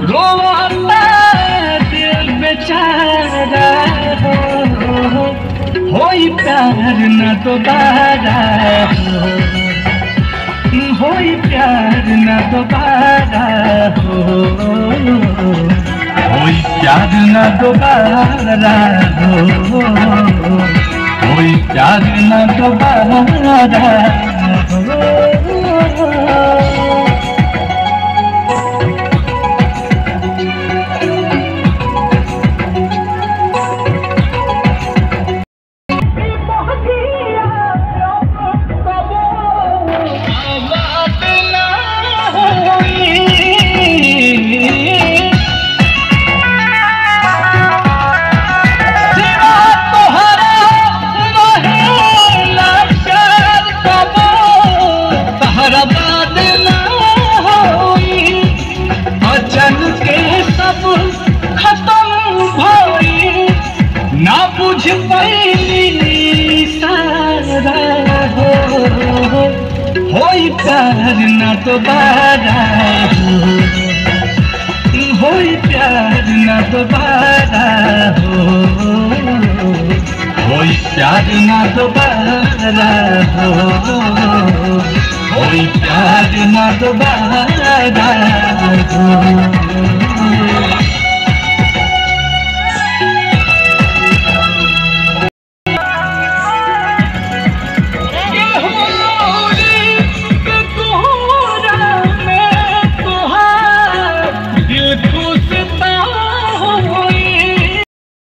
रोता दिल बेचारा होई प्यार न दोबारा होई प्यार न दोबारा होई प्यार न दोबारा होई प्यार न दोबारा ना बुझ पैली सारा होई प्यार न दोबारा होई प्यार न दोबारा होई प्यार न दोबारा होई प्यार न दोबारा